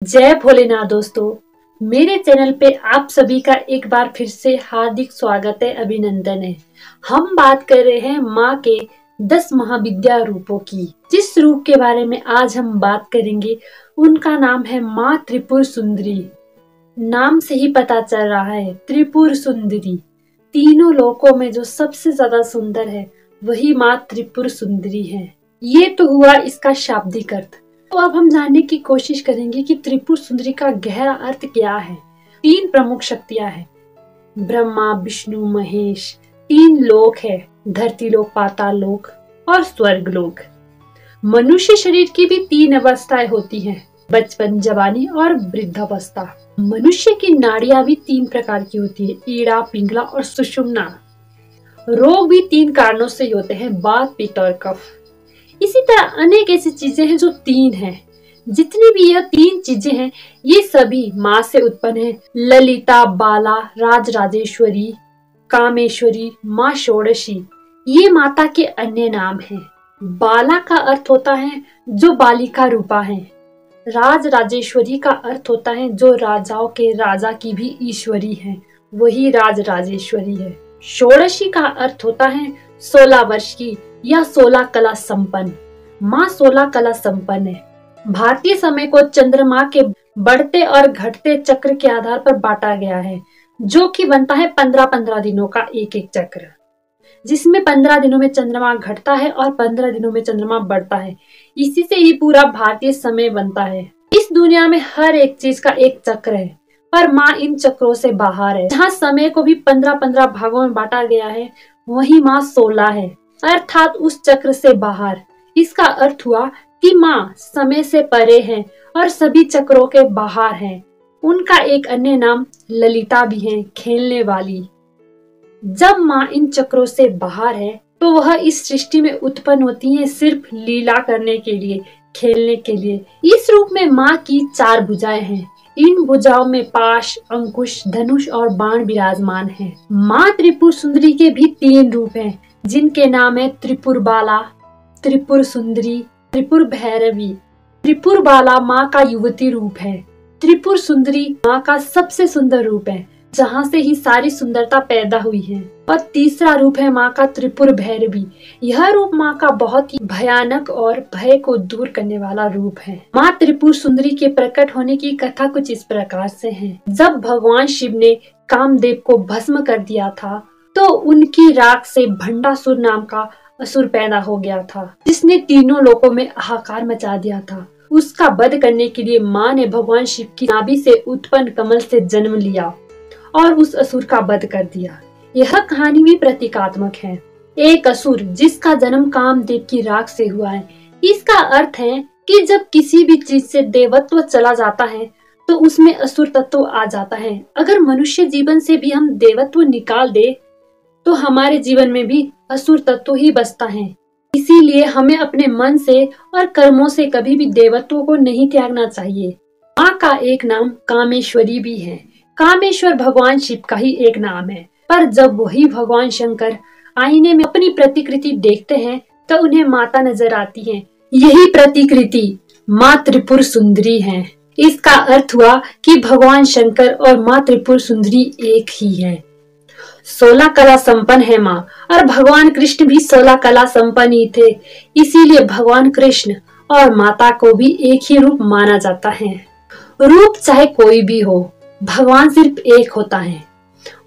जय भोलेनाथ दोस्तों, मेरे चैनल पे आप सभी का एक बार फिर से हार्दिक स्वागत है, अभिनंदन है। हम बात कर रहे हैं माँ के 10 महाविद्या रूपों की। जिस रूप के बारे में आज हम बात करेंगे उनका नाम है माँ त्रिपुर सुंदरी। नाम से ही पता चल रहा है त्रिपुर सुंदरी, तीनों लोकों में जो सबसे ज्यादा सुंदर है वही माँ त्रिपुर सुंदरी है। ये तो हुआ इसका शाब्दिक अर्थ। तो अब हम जानने की कोशिश करेंगे कि त्रिपुर सुंदरी का गहरा अर्थ क्या है। 3 प्रमुख शक्तियां हैं, ब्रह्मा विष्णु महेश। 3 लोक है, धरती लोक, पाताल लोक और स्वर्ग लोक। मनुष्य शरीर की भी 3 अवस्थाएं होती हैं, बचपन, जवानी और वृद्धावस्था। मनुष्य की नाड़ियां भी 3 प्रकार की होती है, ईड़ा, पिंगला और सुषुम्ना। रोग भी 3 कारणों से होते हैं, वात, पित्त और कफ। इसी तरह अनेक ऐसी चीजें हैं जो 3 हैं। जितनी भी यह 3 चीजें हैं ये सभी माँ से उत्पन्न है। ललिता, बाला, राजराजेश्वरी, कामेश्वरी, माँ षोडशी, ये माता के अन्य नाम हैं। बाला का अर्थ होता है जो बालिका रूपा है। राजराजेश्वरी का अर्थ होता है जो राजाओं के राजा की भी ईश्वरी है, वही राजराजेश्वरी है। षोडशी का अर्थ होता है 16 वर्ष की या 16 कला संपन्न। माँ 16 कला संपन्न है। भारतीय समय को चंद्रमा के बढ़ते और घटते चक्र के आधार पर बांटा गया है, जो कि बनता है 15-15 दिनों का एक चक्र, जिसमें 15 दिनों में चंद्रमा घटता है और 15 दिनों में चंद्रमा बढ़ता है। इसी से ही पूरा भारतीय समय बनता है। इस दुनिया में हर एक चीज का एक चक्र है, पर माँ इन चक्रों से बाहर है। जहाँ समय को भी 15-15 भागों में बांटा गया है, वही माँ 16 है, अर्थात उस चक्र से बाहर। इसका अर्थ हुआ कि माँ समय से परे हैं और सभी चक्रों के बाहर हैं। उनका एक अन्य नाम ललिता भी है, खेलने वाली। जब माँ इन चक्रों से बाहर है तो वह इस सृष्टि में उत्पन्न होती है सिर्फ लीला करने के लिए, खेलने के लिए। इस रूप में माँ की 4 भुजाएं हैं। इन भुजाओं में पाश, अंकुश, धनुष और बाण विराजमान है। माँ त्रिपुर सुंदरी के भी 3 रूप हैं, जिनके नाम है त्रिपुर बाला, त्रिपुर सुंदरी, त्रिपुर भैरवी। त्रिपुर बाला माँ का युवती रूप है। त्रिपुर सुंदरी माँ का सबसे सुंदर रूप है, जहाँ से ही सारी सुंदरता पैदा हुई है। और तीसरा रूप है माँ का त्रिपुर भैरवी। यह रूप माँ का बहुत ही भयानक और भय को दूर करने वाला रूप है। माँ त्रिपुर सुंदरी के प्रकट होने की कथा कुछ इस प्रकार से है। जब भगवान शिव ने कामदेव को भस्म कर दिया था तो उनकी राख से भंडासुर नाम का असुर पैदा हो गया था, जिसने तीनों लोकों में हाहाकार मचा दिया था। उसका वध करने के लिए माँ ने भगवान शिव की नाभि से उत्पन्न कमल से जन्म लिया और उस असुर का वध कर दिया। यह कहानी भी प्रतीकात्मक है। एक असुर जिसका जन्म कामदेव की राख से हुआ है। इसका अर्थ है कि जब किसी भी चीज से देवत्व चला जाता है तो उसमें असुर तत्व आ जाता है। अगर मनुष्य जीवन से भी हम देवत्व निकाल दे तो हमारे जीवन में भी असुर तत्व ही बसता है। इसीलिए हमें अपने मन से और कर्मों से कभी भी देवत्व को नहीं त्यागना चाहिए। माँ का एक नाम कामेश्वरी भी है। कामेश्वर भगवान शिव का ही एक नाम है, पर जब वही भगवान शंकर आईने में अपनी प्रतिकृति देखते हैं तो उन्हें माता नजर आती है। यही प्रतिकृति माँ त्रिपुर सुंदरी है। इसका अर्थ हुआ कि भगवान शंकर और माँ त्रिपुर सुंदरी एक ही है। 16 कला संपन्न है माँ, और भगवान कृष्ण भी 16 कला संपन्न ही थे। इसीलिए भगवान कृष्ण और माता को भी एक ही रूप माना जाता है। रूप चाहे कोई भी हो, भगवान सिर्फ एक होता है।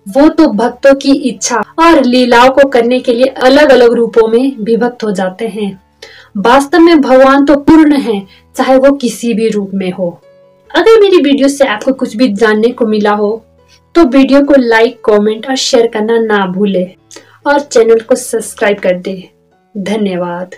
वो तो भक्तों की इच्छा और लीलाओं को करने के लिए अलग अलग रूपों में विभक्त हो जाते हैं। वास्तव में भगवान तो पूर्ण है, चाहे वो किसी भी रूप में हो। अगर मेरी वीडियो से आपको कुछ भी जानने को मिला हो तो वीडियो को लाइक, कमेंट और शेयर करना ना भूले और चैनल को सब्सक्राइब कर दे। धन्यवाद।